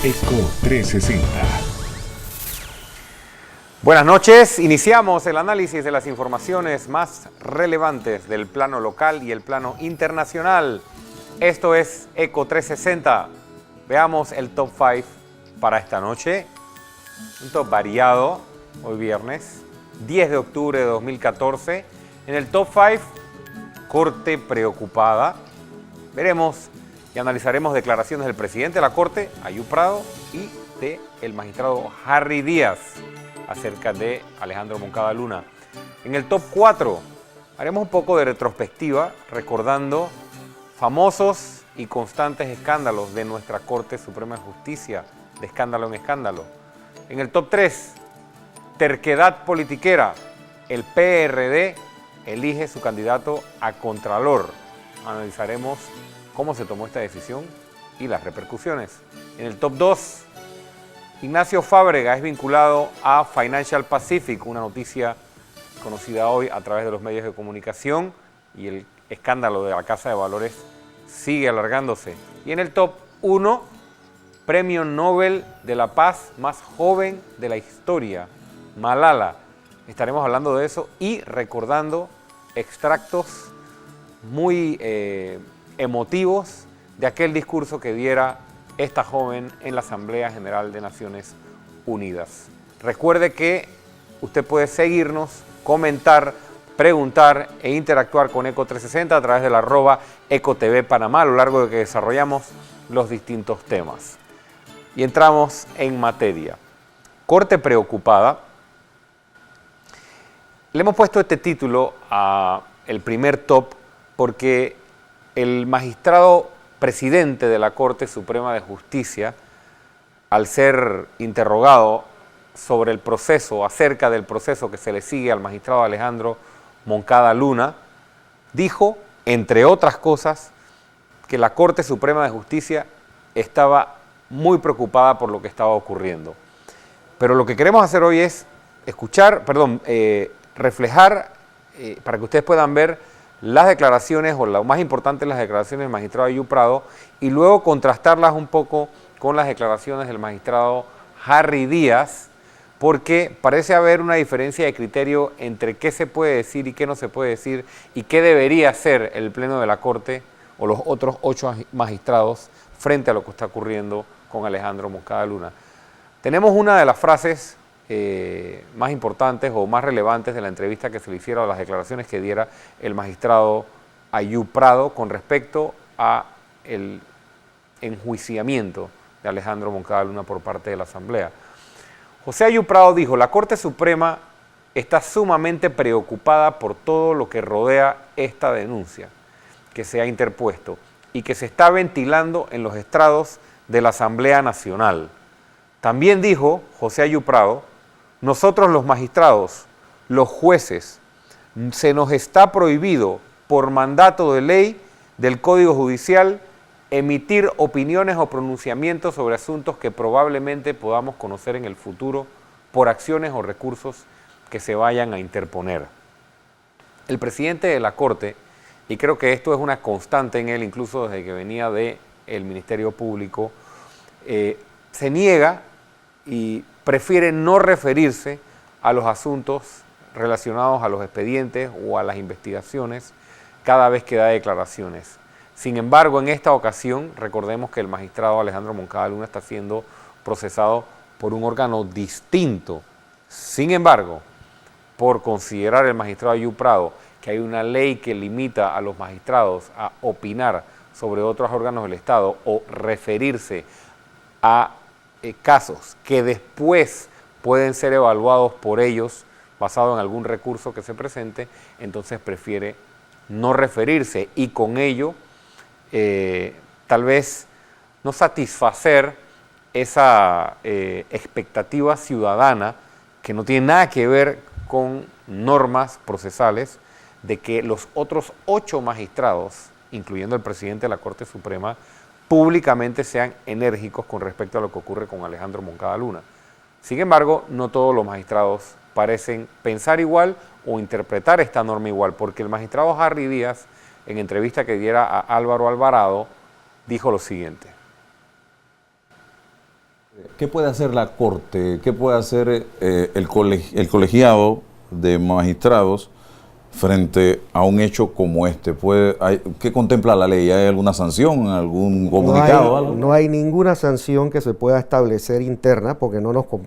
ECO 360. Buenas noches, iniciamos el análisis de las informaciones más relevantes del plano local y el plano internacional. Esto es ECO 360. Veamos el top 5 para esta noche. Un top variado, hoy viernes, 10 de octubre de 2014. En el top 5, Corte preocupada. Veremos y analizaremos declaraciones del presidente de la Corte, Ayub Prado, y del magistrado Harry Díaz acerca de Alejandro Moncada Luna. En el top 4 haremos un poco de retrospectiva recordando famosos y constantes escándalos de nuestra Corte Suprema de Justicia, de escándalo en escándalo. En el top 3, terquedad politiquera, el PRD elige su candidato a Contralor. Analizaremos cómo se tomó esta decisión y las repercusiones. En el top 2, Ignacio Fábrega es vinculado a Financial Pacific, una noticia conocida hoy a través de los medios de comunicación, y el escándalo de la Casa de Valores sigue alargándose. Y en el top 1, Premio Nobel de la Paz más joven de la historia, Malala. Estaremos hablando de eso y recordando extractos muy emotivos de aquel discurso que diera esta joven en la Asamblea General de Naciones Unidas. Recuerde que usted puede seguirnos, comentar, preguntar e interactuar con ECO 360 a través del @EcoTV Panamá a lo largo de que desarrollamos los distintos temas. Y entramos en materia. Corte preocupada. Le hemos puesto este título a el primer top porque el magistrado presidente de la Corte Suprema de Justicia, al ser interrogado sobre el proceso, acerca del proceso que se le sigue al magistrado Alejandro Moncada Luna, dijo, entre otras cosas, que la Corte Suprema de Justicia estaba muy preocupada por lo que estaba ocurriendo. Pero lo que queremos hacer hoy es reflejar, para que ustedes puedan ver las declaraciones, o lo más importante, las declaraciones del magistrado Ayub Prado, y luego contrastarlas un poco con las declaraciones del magistrado Harry Díaz, porque parece haber una diferencia de criterio entre qué se puede decir y qué no se puede decir, y qué debería hacer el Pleno de la Corte o los otros 8 magistrados frente a lo que está ocurriendo con Alejandro Moncada Luna. Tenemos una de las frases más importantes o más relevantes de la entrevista que se le hiciera, a las declaraciones que diera el magistrado Ayub Prado con respecto a el enjuiciamiento de Alejandro Moncada Luna por parte de la Asamblea. José Ayub Prado dijo: la Corte Suprema está sumamente preocupada por todo lo que rodea esta denuncia que se ha interpuesto y que se está ventilando en los estrados de la Asamblea Nacional. También dijo José Ayub Prado: nosotros los magistrados, los jueces, se nos está prohibido por mandato de ley del Código Judicial emitir opiniones o pronunciamientos sobre asuntos que probablemente podamos conocer en el futuro por acciones o recursos que se vayan a interponer. El presidente de la Corte, y creo que esto es una constante en él, incluso desde que venía del Ministerio Público, se niega y prefiere no referirse a los asuntos relacionados a los expedientes o a las investigaciones cada vez que da declaraciones. Sin embargo, en esta ocasión, recordemos que el magistrado Alejandro Moncada Luna está siendo procesado por un órgano distinto. Sin embargo, por considerar el magistrado Ayub Prado que hay una ley que limita a los magistrados a opinar sobre otros órganos del Estado o referirse a casos que después pueden ser evaluados por ellos basado en algún recurso que se presente, entonces prefiere no referirse y con ello tal vez no satisfacer esa expectativa ciudadana que no tiene nada que ver con normas procesales, de que los otros 8 magistrados, incluyendo el presidente de la Corte Suprema, públicamente sean enérgicos con respecto a lo que ocurre con Alejandro Moncada Luna. Sin embargo, no todos los magistrados parecen pensar igual o interpretar esta norma igual, porque el magistrado Harry Díaz, en entrevista que diera a Álvaro Alvarado, dijo lo siguiente. ¿Qué puede hacer la Corte? ¿Qué puede hacer el colegiado de magistrados frente a un hecho como este? ¿Qué contempla la ley? ¿Hay alguna sanción, algún comunicado? No hay ninguna sanción que se pueda establecer interna porque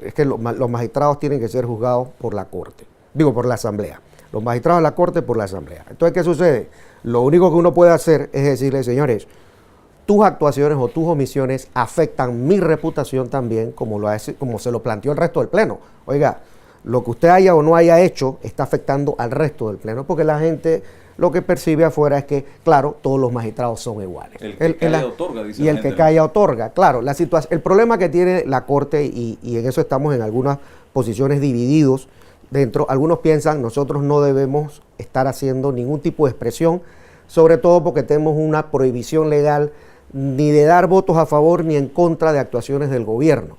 es que los magistrados tienen que ser juzgados por la Corte, digo por la Asamblea. Los magistrados de la Corte por la Asamblea. Entonces, ¿qué sucede? Lo único que uno puede hacer es decirle, señores, tus actuaciones o tus omisiones afectan mi reputación también, como se lo planteó el resto del Pleno. Oiga, lo que usted haya o no haya hecho está afectando al resto del Pleno, porque la gente lo que percibe afuera es que, claro, todos los magistrados son iguales. El que calla otorga, dice y el que calla otorga. Claro, el problema que tiene la Corte, y en eso estamos en algunas posiciones divididos dentro, algunos piensan nosotros no debemos estar haciendo ningún tipo de expresión, sobre todo porque tenemos una prohibición legal ni de dar votos a favor ni en contra de actuaciones del gobierno.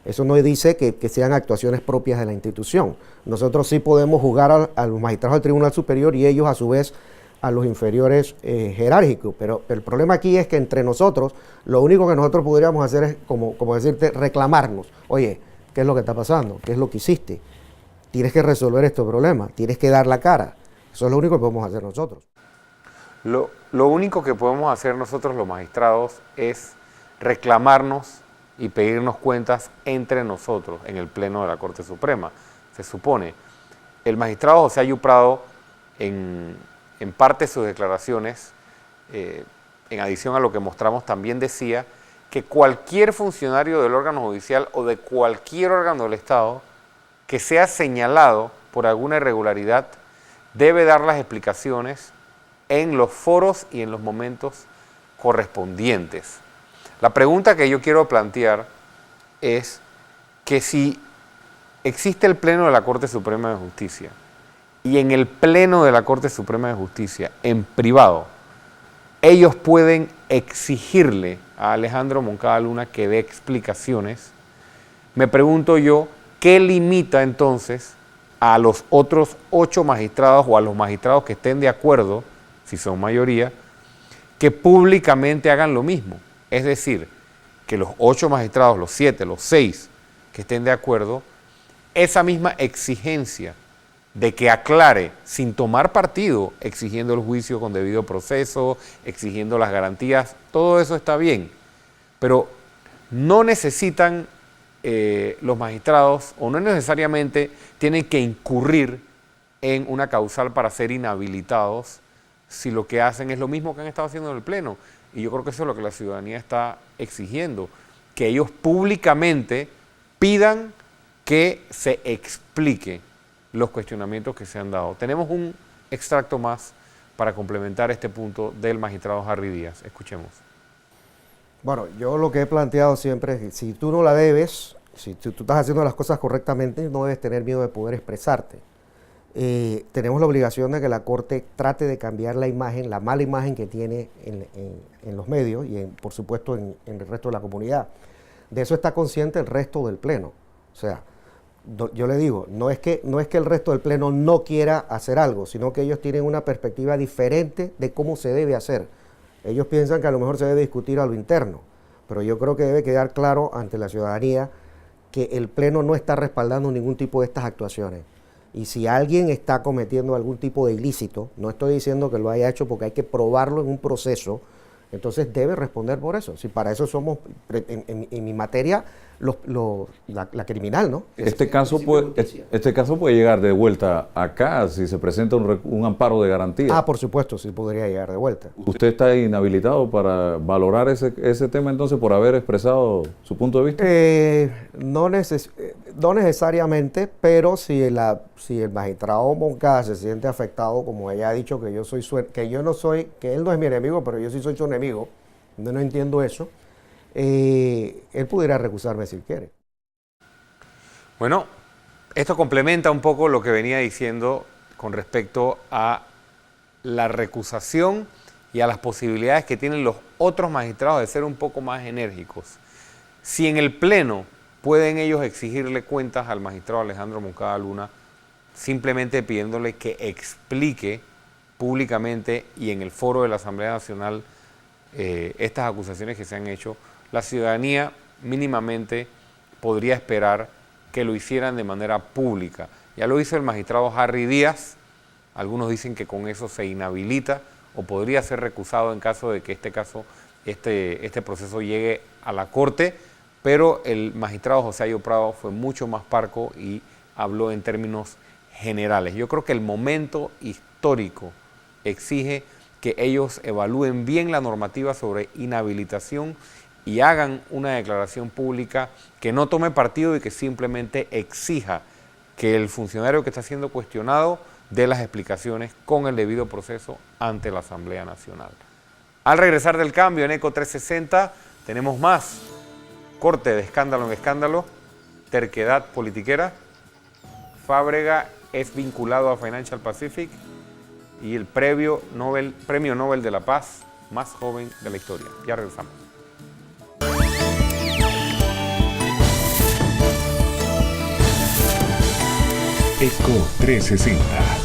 Eso no dice que sean actuaciones propias de la institución. Nosotros sí podemos juzgar a los magistrados del Tribunal Superior y ellos a su vez a los inferiores jerárquicos, pero el problema aquí es que entre nosotros, lo único que nosotros podríamos hacer es, como decirte, reclamarnos. Oye, ¿qué es lo que está pasando? ¿Qué es lo que hiciste? Tienes que resolver este problema, tienes que dar la cara. Eso es lo único que podemos hacer nosotros. Lo único que podemos hacer nosotros los magistrados es reclamarnos y pedirnos cuentas entre nosotros en el Pleno de la Corte Suprema. Se supone, el magistrado José Ayu Prado, en parte de sus declaraciones, en adición a lo que mostramos, también decía que cualquier funcionario del órgano judicial o de cualquier órgano del Estado que sea señalado por alguna irregularidad debe dar las explicaciones en los foros y en los momentos correspondientes. La pregunta que yo quiero plantear es que si existe el Pleno de la Corte Suprema de Justicia y en el Pleno de la Corte Suprema de Justicia, en privado, ellos pueden exigirle a Alejandro Moncada Luna que dé explicaciones, me pregunto yo, ¿qué limita entonces a los otros 8 magistrados o a los magistrados que estén de acuerdo, si son mayoría, que públicamente hagan lo mismo? Es decir, que los 8 magistrados, los 7, los 6 que estén de acuerdo, esa misma exigencia de que aclare sin tomar partido, exigiendo el juicio con debido proceso, exigiendo las garantías, todo eso está bien, pero no necesitan los magistrados o no necesariamente tienen que incurrir en una causal para ser inhabilitados si lo que hacen es lo mismo que han estado haciendo en el Pleno. Y yo creo que eso es lo que la ciudadanía está exigiendo, que ellos públicamente pidan que se explique los cuestionamientos que se han dado. Tenemos un extracto más para complementar este punto del magistrado Harry Díaz. Escuchemos. Bueno, yo lo que he planteado siempre es que si tú no la debes, si tú estás haciendo las cosas correctamente, no debes tener miedo de poder expresarte. Tenemos la obligación de que la Corte trate de cambiar la imagen, la mala imagen que tiene en los medios y por supuesto en el resto de la comunidad. De eso está consciente el resto del Pleno. O sea, yo le digo, no es que el resto del Pleno no quiera hacer algo, sino que ellos tienen una perspectiva diferente de cómo se debe hacer. Ellos piensan que a lo mejor se debe discutir a lo interno, pero yo creo que debe quedar claro ante la ciudadanía que el Pleno no está respaldando ningún tipo de estas actuaciones. Y si alguien está cometiendo algún tipo de ilícito, no estoy diciendo que lo haya hecho porque hay que probarlo en un proceso, entonces debe responder por eso. Si para eso somos, en mi materia, la criminal, ¿no? Este caso puede llegar de vuelta acá si se presenta un amparo de garantía. Ah, por supuesto, sí podría llegar de vuelta. ¿Usted está inhabilitado para valorar ese tema entonces por haber expresado su punto de vista? No necesariamente, pero si el magistrado Moncada se siente afectado, como ella ha dicho que que él no es mi enemigo, pero yo sí soy su enemigo, no entiendo eso. Él pudiera recusarme si quiere. Bueno, esto complementa un poco lo que venía diciendo con respecto a la recusación y a las posibilidades que tienen los otros magistrados de ser un poco más enérgicos. Si en el Pleno pueden ellos exigirle cuentas al magistrado Alejandro Moncada Luna, simplemente pidiéndole que explique públicamente y en el foro de la Asamblea Nacional estas acusaciones que se han hecho, la ciudadanía mínimamente podría esperar que lo hicieran de manera pública. Ya lo hizo el magistrado Harry Díaz, algunos dicen que con eso se inhabilita o podría ser recusado en caso de que este proceso llegue a la Corte, pero el magistrado José Ayo Prado fue mucho más parco y habló en términos generales. Yo creo que el momento histórico exige que ellos evalúen bien la normativa sobre inhabilitación y hagan una declaración pública que no tome partido y que simplemente exija que el funcionario que está siendo cuestionado dé las explicaciones con el debido proceso ante la Asamblea Nacional. Al regresar del cambio en ECO 360 tenemos más corte de escándalo en escándalo, terquedad politiquera, Fábrega es vinculado a Financial Pacific y el Premio Nobel de la Paz más joven de la historia. Ya regresamos. ECO 360.